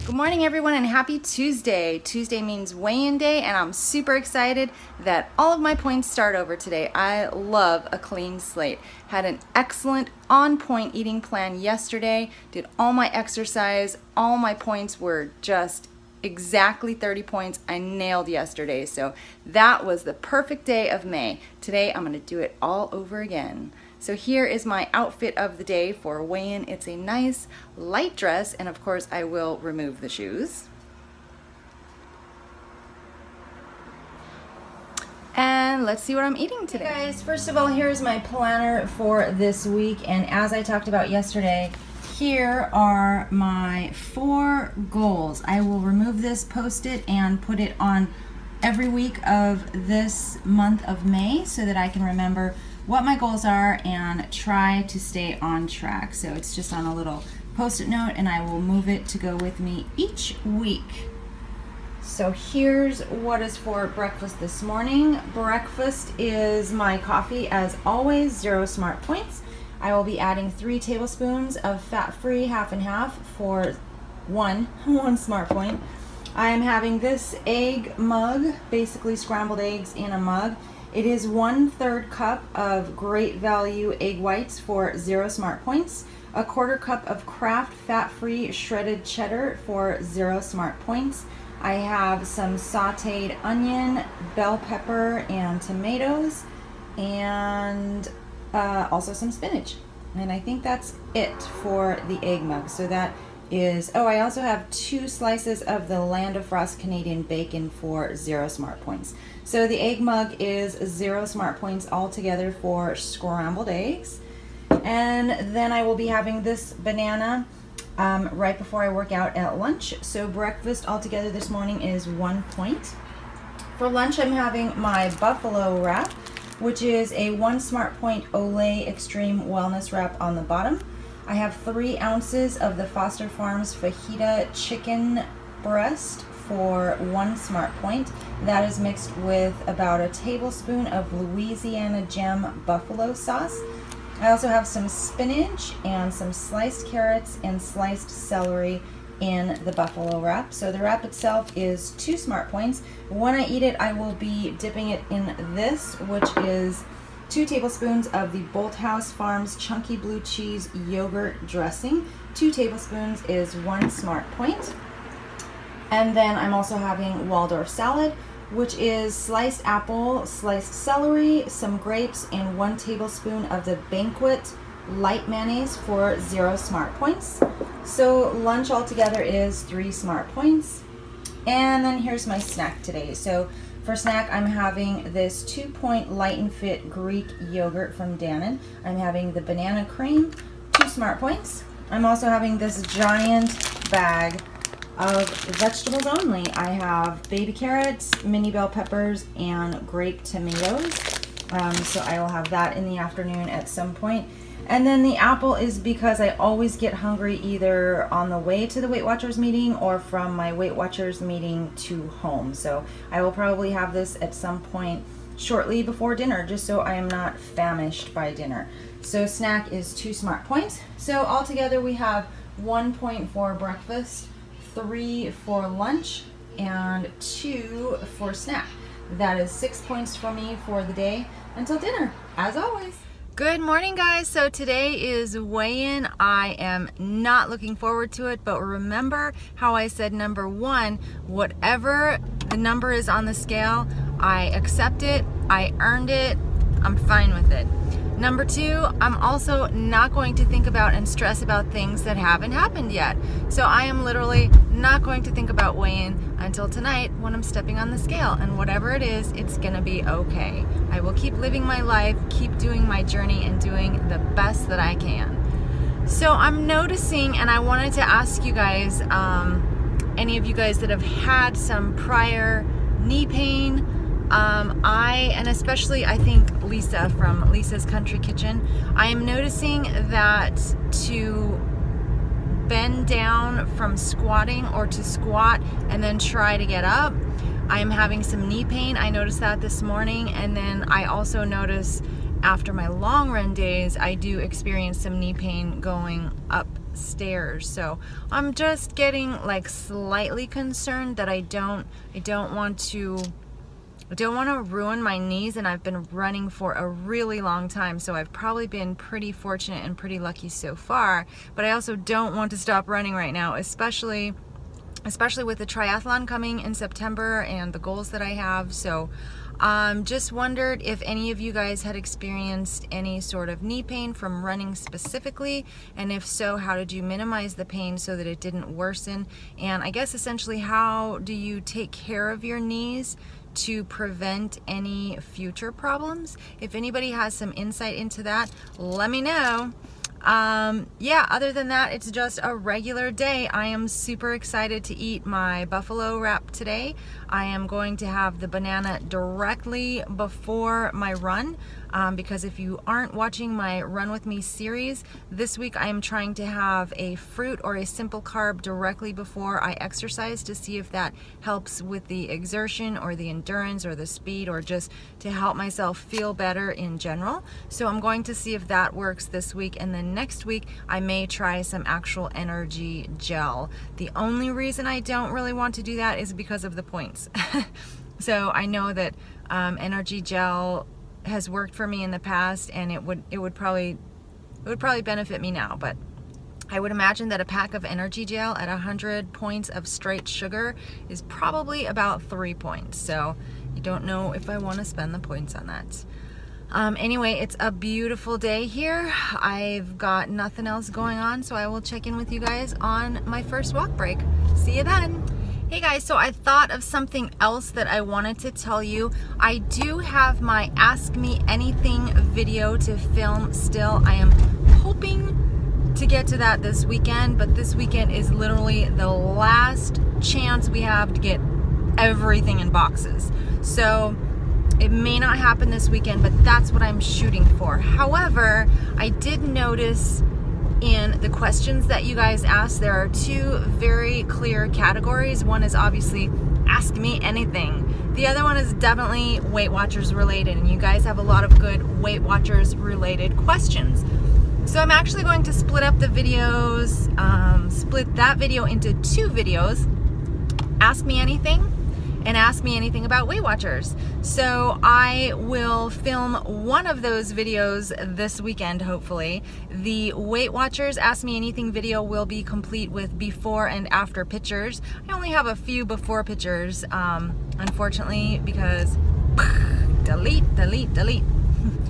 Good morning everyone and happy Tuesday. Tuesday means weigh-in day and I'm super excited that all of my points start over today. I love a clean slate. Had an excellent on-point eating plan yesterday, did all my exercise, all my points were just exactly 30 points. I nailed yesterday, so that was the perfect day of May. Today I'm gonna do it all over again. So here is my outfit of the day for weigh-in. It's a nice light dress, and of course I will remove the shoes. And let's see what I'm eating today. Hey guys, first of all, here's my planner for this week, and as I talked about yesterday, here are my 4 goals. I will remove this post-it and put it on every week of this month of May so that I can remember what my goals are and try to stay on track. So it's just on a little post-it note and I will move it to go with me each week. So here's what is for breakfast this morning. Breakfast is my coffee, as always, 0 smart points. I will be adding 3 tablespoons of fat-free half and half for one smart point. I am having this egg mug, basically scrambled eggs in a mug. It is 1/3 cup of great value egg whites for 0 smart points, 1/4 cup of Kraft fat-free shredded cheddar for 0 smart points. I have some sauteed onion, bell pepper, and tomatoes, and also some spinach. And I think that's it for the egg mug. So that is, oh, I also have 2 slices of the Land of Frost Canadian bacon for 0 smart points. So the egg mug is 0 smart points altogether for scrambled eggs. And then I will be having this banana right before I work out at lunch. So breakfast altogether this morning is 1 point. For lunch, I'm having my buffalo wrap, which is a 1 smart point Olay Extreme Wellness wrap on the bottom. I have 3 ounces of the Foster Farms fajita chicken breast for 1 smart point. That is mixed with about a tablespoon of Louisiana Gem buffalo sauce. I also have some spinach and some sliced carrots and sliced celery in the buffalo wrap. So the wrap itself is 2 smart points. When I eat it, I will be dipping it in this, which is 2 tablespoons of the Bolthouse Farms Chunky Blue Cheese Yogurt Dressing. 2 tablespoons is 1 smart point. And then I'm also having Waldorf salad, which is sliced apple, sliced celery, some grapes, and 1 tablespoon of the Banquet light mayonnaise for 0 smart points. So lunch altogether is 3 smart points. And then here's my snack today. So for snack, I'm having this 2-point Light and Fit Greek yogurt from Dannon. I'm having the banana cream, 2 smart points. I'm also having this giant bag of vegetables only. I have baby carrots, mini bell peppers, and grape tomatoes. So I will have that in the afternoon at some point. And then the apple is because I always get hungry either on the way to the Weight Watchers meeting or from my Weight Watchers meeting to home. So I will probably have this at some point shortly before dinner, just so I am not famished by dinner. So snack is 2 smart points. So altogether we have 1 point for breakfast, 3 for lunch, and 2 for snack. That is 6 points for me for the day until dinner, as always. Good morning guys. So today is weigh-in. I am not looking forward to it, but remember how I said number 1, whatever the number is on the scale, I accept it, I earned it, I'm fine with it. Number 2, I'm also not going to think about and stress about things that haven't happened yet. So I am literally not going to think about weigh-in until tonight when I'm stepping on the scale, and whatever it is, it's gonna be okay. I will keep living my life, keep doing my journey, and doing the best that I can. So I'm noticing, and I wanted to ask you guys, any of you guys that have had some prior knee pain, and especially I think Lisa from Lisa's Country Kitchen, I am noticing that to bend down from squatting or to squat and then try to get up, I am having some knee pain. I noticed that this morning, and then I also notice after my long run days, I do experience some knee pain going upstairs. So I'm just getting like slightly concerned that I don't want to ruin my knees, and I've been running for a really long time, so I've probably been pretty fortunate and pretty lucky so far, but I also don't want to stop running right now, especially with the triathlon coming in September and the goals that I have. So just wondered if any of you guys had experienced any sort of knee pain from running specifically, and if so, how did you minimize the pain so that it didn't worsen? And I guess essentially, how do you take care of your knees to prevent any future problems? If anybody has some insight into that, let me know. Yeah, other than that, it's just a regular day. I am super excited to eat my buffalo wrap today. I am going to have the banana directly before my run, because if you aren't watching my Run With Me series, this week I am trying to have a fruit or a simple carb directly before I exercise to see if that helps with the exertion or the endurance or the speed, or just to help myself feel better in general. So I'm going to see if that works this week, and then next week I may try some actual energy gel. The only reason I don't really want to do that is because of the points. So I know that energy gel has worked for me in the past, and it would probably benefit me now, but I would imagine that a pack of energy gel at 100 points of straight sugar is probably about 3 points. So I don't know if I want to spend the points on that. Anyway, it's a beautiful day here. I've got nothing else going on, so I will check in with you guys on my first walk break. See you then. Hey guys, so I thought of something else that I wanted to tell you. I do have my Ask Me Anything video to film still. I am hoping to get to that this weekend, but this weekend is literally the last chance we have to get everything in boxes. So it may not happen this weekend, but that's what I'm shooting for. However, I did notice in the questions that you guys asked, there are two very clear categories. One is obviously Ask Me Anything. The other one is definitely Weight Watchers related, and you guys have a lot of good Weight Watchers related questions. So I'm actually going to split up the videos, split that video into two videos, Ask Me Anything and Ask Me Anything about Weight Watchers. So I will film one of those videos this weekend, hopefully. The Weight Watchers Ask Me Anything video will be complete with before and after pictures. I only have a few before pictures, unfortunately, because delete.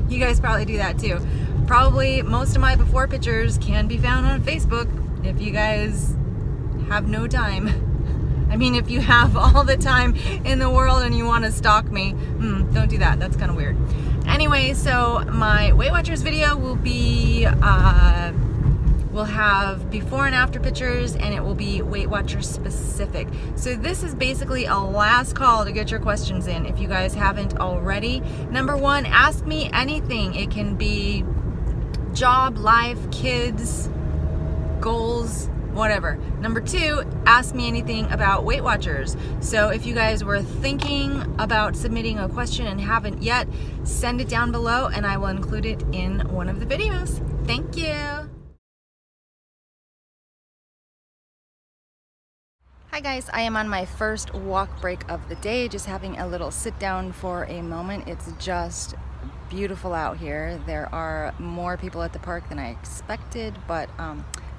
You guys probably do that too. Probably most of my before pictures can be found on Facebook if you guys have no time. I mean, if you have all the time in the world and you want to stalk me, don't do that. That's kind of weird. Anyway, so my Weight Watchers video will be, we'll have before and after pictures, and it will be Weight Watchers specific. So this is basically a last call to get your questions in if you guys haven't already. Number one, ask me anything. It can be job, life, kids, goals, whatever. Number two, ask me anything about Weight Watchers. So if you guys were thinking about submitting a question and haven't yet, send it down below and I will include it in one of the videos. Thank you. Hi guys, I am on my first walk break of the day, just having a little sit down for a moment. It's just beautiful out here. There are more people at the park than I expected, but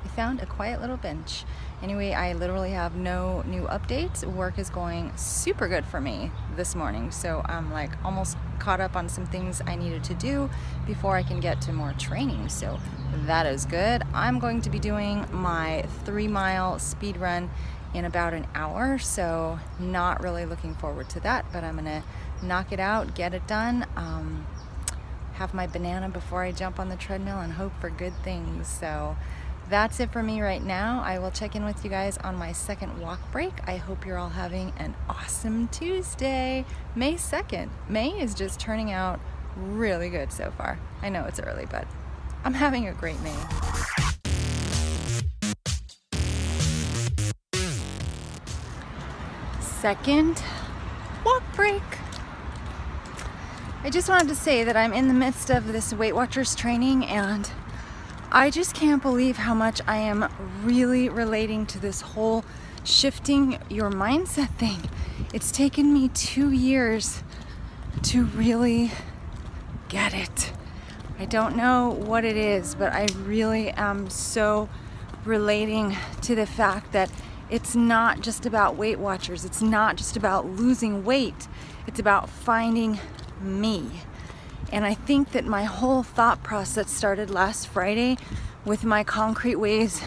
I found a quiet little bench. Anyway, I literally have no new updates. Work is going super good for me this morning, so I'm like almost caught up on some things I needed to do before I can get to more training, so that is good. I'm going to be doing my 3-mile speed run in about an hour, so not really looking forward to that, but I'm gonna knock it out, get it done, have my banana before I jump on the treadmill and hope for good things. So that's it for me right now. I will check in with you guys on my second walk break. I hope you're all having an awesome Tuesday, May 2nd. May is just turning out really good so far. I know it's early, but I'm having a great May. Second walk break. I I just wanted to say that I'm in the midst of this Weight Watchers training, and I just can't believe how much I am really relating to this whole shifting your mindset thing. It's taken me 2 years to really get it. I don't know what it is, but I really am so relating to the fact that it's not just about Weight Watchers. It's not just about losing weight. It's about finding me. And I think that my whole thought process started last Friday with my concrete ways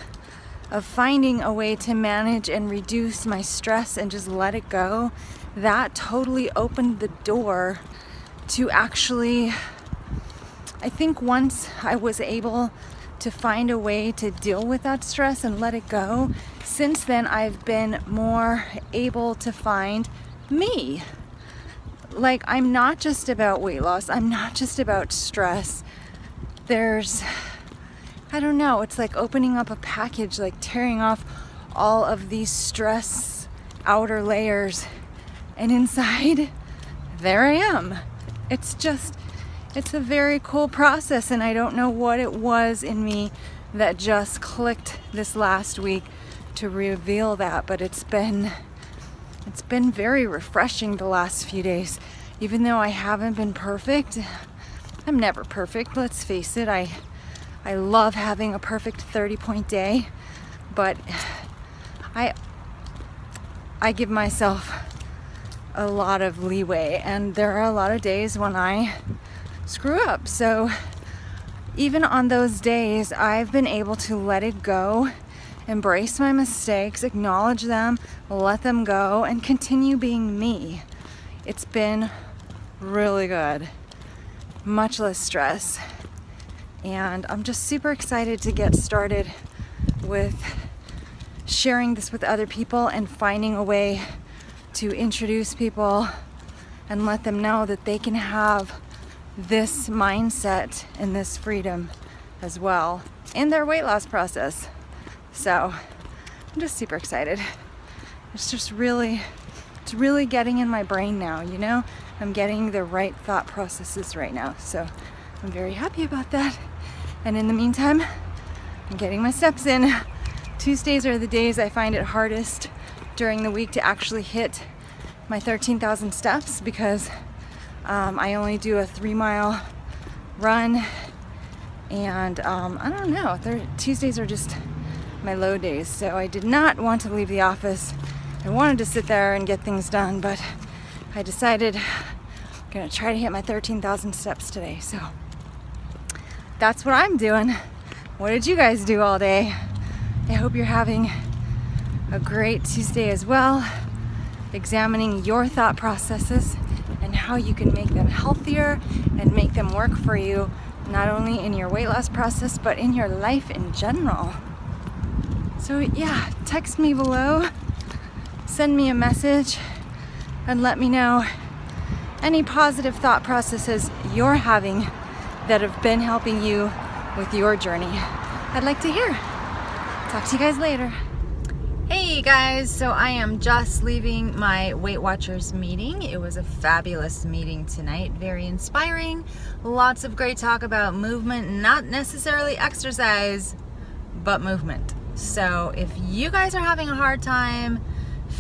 of finding a way to manage and reduce my stress and just let it go. That totally opened the door to actually, I think once I was able to find a way to deal with that stress and let it go, since then I've been more able to find me. Like, I'm not just about weight loss, I'm not just about stress. There's, I don't know, it's like opening up a package, like tearing off all of these stress outer layers, and inside, there I am. It's a very cool process, and I don't know what it was in me that just clicked this last week to reveal that, but it's been very refreshing the last few days. Even though I haven't been perfect, I'm never perfect, let's face it. I love having a perfect 30-point day, but I give myself a lot of leeway, and there are a lot of days when I screw up. So even on those days, I've been able to let it go, embrace my mistakes, acknowledge them, let them go, and continue being me. It's been really good, much less stress, and I'm just super excited to get started with sharing this with other people and finding a way to introduce people and let them know that they can have this mindset and this freedom as well in their weight loss process. So I'm just super excited. It's really getting in my brain now, you know? I'm getting the right thought processes right now. So I'm very happy about that. And in the meantime, I'm getting my steps in. Tuesdays are the days I find it hardest during the week to actually hit my 13,000 steps because I only do a 3-mile run, and I don't know, Tuesdays are just my low days, so I did not want to leave the office. I wanted to sit there and get things done, but I decided I'm gonna try to hit my 13,000 steps today. So that's what I'm doing. What did you guys do all day? I hope you're having a great Tuesday as well, examining your thought processes and how you can make them healthier and make them work for you, not only in your weight loss process, but in your life in general. So yeah, text me below, send me a message, and let me know any positive thought processes you're having that have been helping you with your journey. I'd like to hear. Talk to you guys later. Hey guys, so I am just leaving my Weight Watchers meeting. It was a fabulous meeting tonight, very inspiring. Lots of great talk about movement, not necessarily exercise, but movement. So if you guys are having a hard time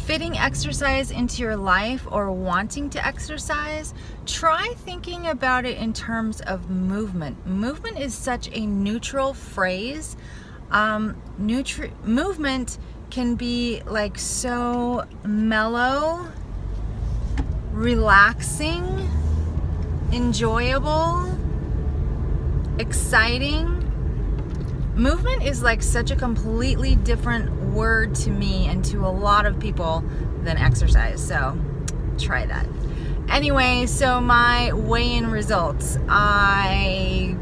fitting exercise into your life or wanting to exercise, try thinking about it in terms of movement. Movement is such a neutral phrase. Movement can be like so mellow, relaxing, enjoyable, exciting. Movement is like such a completely different word to me and to a lot of people than exercise, so try that. Anyway, so my weigh-in results. I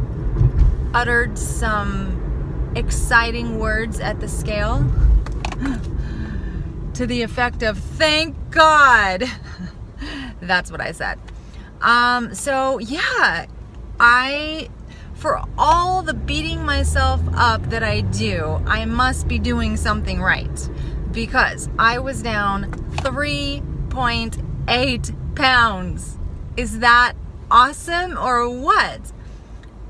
uttered some exciting words at the scale to the effect of, thank God. That's what I said. So yeah, for all the beating myself up that I do, I must be doing something right, because I was down 3.8 pounds. Is that awesome or what?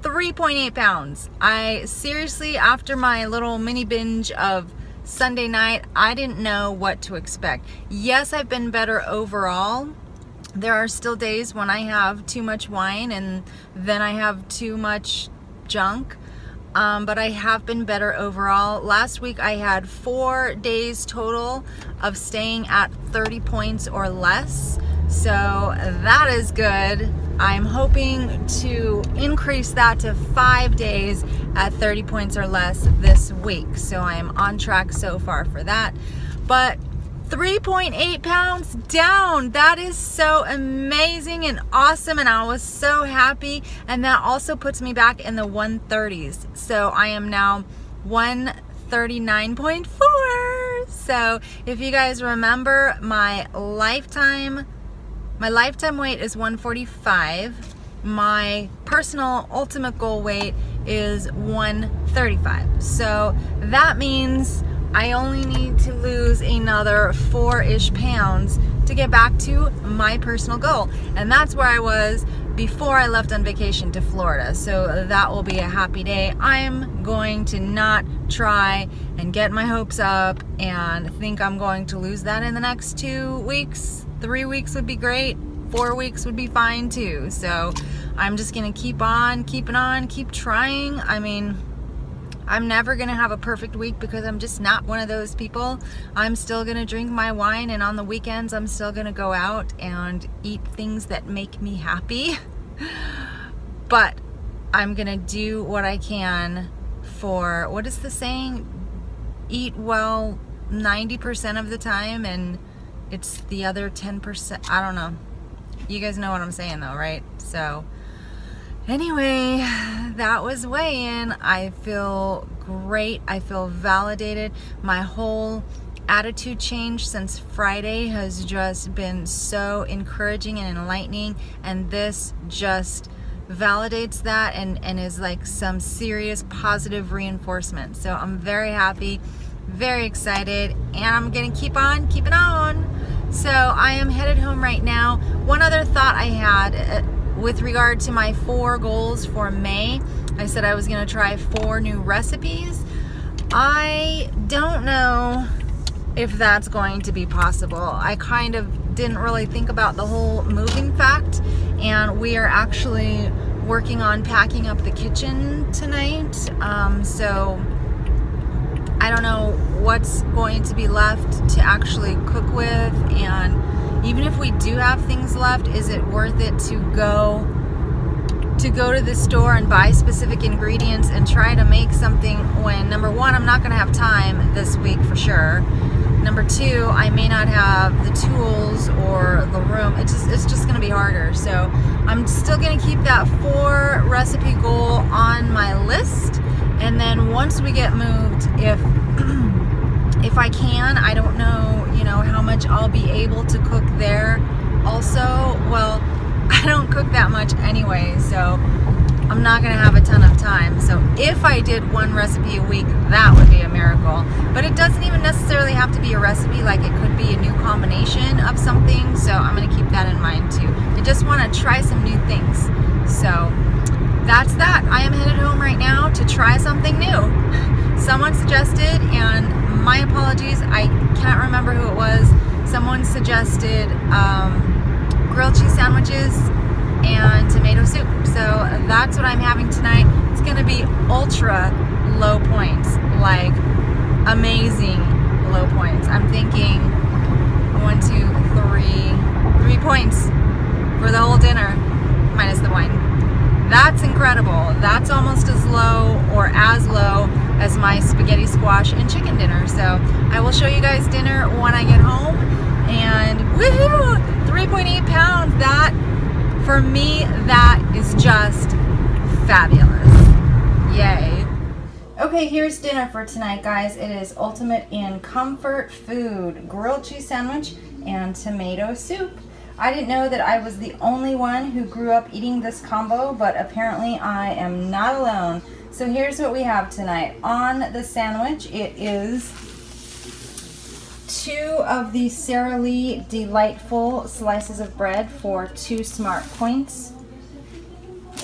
3.8 pounds. I seriously, after my little mini binge of Sunday night, I didn't know what to expect. Yes, I've been better overall. There are still days when I have too much wine and then I have too much junk, but I have been better overall. Last week I had 4 days total of staying at 30 points or less, so that is good. I'm hoping to increase that to 5 days at 30 points or less this week. So I am on track so far for that. But 3.8 pounds down, that is so amazing and awesome, and I was so happy. And that also puts me back in the 130s. So I am now 139.4. So if you guys remember, my lifetime weight is 145. My personal ultimate goal weight is 135. So that means I only need to lose another 4-ish pounds to get back to my personal goal. And that's where I was before I left on vacation to Florida. So that will be a happy day. I'm going to not try and get my hopes up and think I'm going to lose that in the next 2 weeks. 3 weeks would be great. 4 weeks would be fine too. So I'm just gonna keep on, keep trying. I mean, I'm never gonna have a perfect week because I'm just not one of those people. I'm still gonna drink my wine, and on the weekends I'm still gonna go out and eat things that make me happy. But I'm gonna do what I can for, what is the saying? Eat well 90% of the time, and it's the other 10%. I don't know. You guys know what I'm saying though, right? So anyway, that was weigh-in. I feel great. I feel validated. My whole attitude change since Friday has just been so encouraging and enlightening, and this just validates that and is like some serious positive reinforcement. So I'm very happy, very excited, and I'm gonna keep on keeping on. So I am headed home right now. One other thought I had with regard to my 4 goals for May, I said I was gonna try 4 new recipes. I don't know if that's going to be possible. I kind of didn't really think about the whole moving fact, and we are actually working on packing up the kitchen tonight. So I don't know what's going to be left to actually cook with, and even if we do have things left, is it worth it to go to the store and buy specific ingredients and try to make something when, number one, I'm not going to have time this week for sure. Number 2, I may not have the tools or the room. It's just going to be harder. So I'm still going to keep that 4 recipe goal on my list. And then once we get moved, if I can, I don't know, how much I'll be able to cook there. Also, well, I don't cook that much anyway, so I'm not gonna have a ton of time. So if I did 1 recipe a week, that would be a miracle. But it doesn't even necessarily have to be a recipe. Like, it could be a new combination of something. So I'm gonna keep that in mind too. I just want to try some new things. So that's that. I am headed home right now to try something new. Someone suggested, and my apologies, I cannot remember who it was. Someone suggested grilled cheese sandwiches and tomato soup. So that's what I'm having tonight. It's gonna be ultra low points, like amazing low points. I'm thinking 1, 2, 3 points for the whole dinner, minus the wine. That's incredible. That's almost as low or as low as my spaghetti squash and chicken dinner. So I will show you guys dinner when I get home. And woohoo! 3.8 pounds. That, for me, that is just fabulous. Yay. Okay, here's dinner for tonight, guys. It is ultimate in comfort food. Grilled cheese sandwich and tomato soup. I didn't know that I was the only one who grew up eating this combo, but apparently I am not alone. So here's what we have tonight. On the sandwich, it is 2 of the Sara Lee Delightful slices of bread for 2 smart points.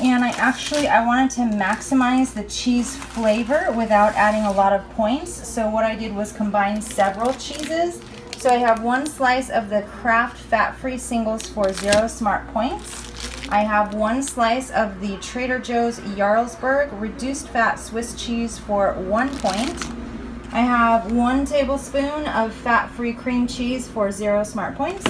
And I wanted to maximize the cheese flavor without adding a lot of points. So what I did was combine several cheeses. So I have 1 slice of the Kraft fat-free singles for 0 smart points. I have 1 slice of the Trader Joe's Jarlsberg reduced fat Swiss cheese for 1 point. I have 1 tablespoon of fat-free cream cheese for 0 smart points.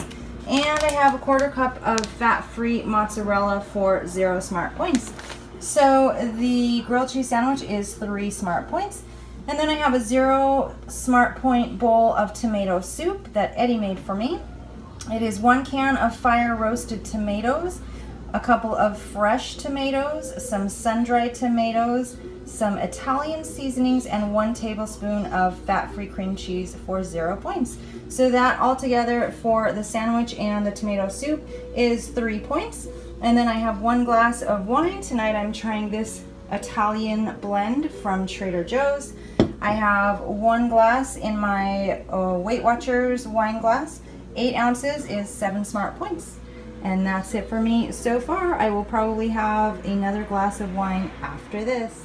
And I have a 1/4 cup of fat-free mozzarella for 0 smart points. So the grilled cheese sandwich is 3 smart points. And then I have a 0 smart point bowl of tomato soup that Eddie made for me. It is 1 can of fire roasted tomatoes, a couple of fresh tomatoes, some sun-dried tomatoes, some Italian seasonings, and 1 tablespoon of fat-free cream cheese for 0 points. So that altogether for the sandwich and the tomato soup is 3 points. And then I have 1 glass of wine. Tonight I'm trying this Italian blend from Trader Joe's. I have 1 glass in my Weight Watchers wine glass. 8 ounces is 7 smart points. And that's it for me so far. I will probably have another glass of wine after this.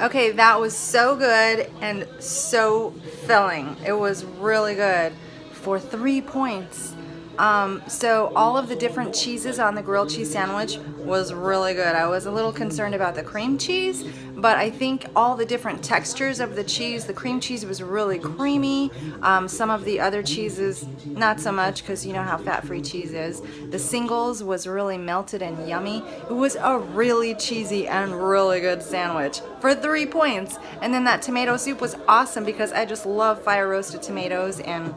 Okay, that was so good and so filling. It was really good for 3 points. So all of the different cheeses on the grilled cheese sandwich was really good. I was a little concerned about the cream cheese, but I think all the different textures of the cheese, the cream cheese was really creamy. Some of the other cheeses, not so much, because you know how fat-free cheese is. The singles was really melted and yummy. It was a really cheesy and really good sandwich for 3 points. And then that tomato soup was awesome because I just love fire roasted tomatoes, and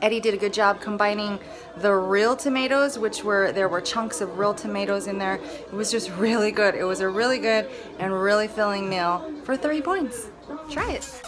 Eddie did a good job combining the real tomatoes, there were chunks of real tomatoes in there. It was just really good. It was a really good and really filling meal for 3 points. Try it.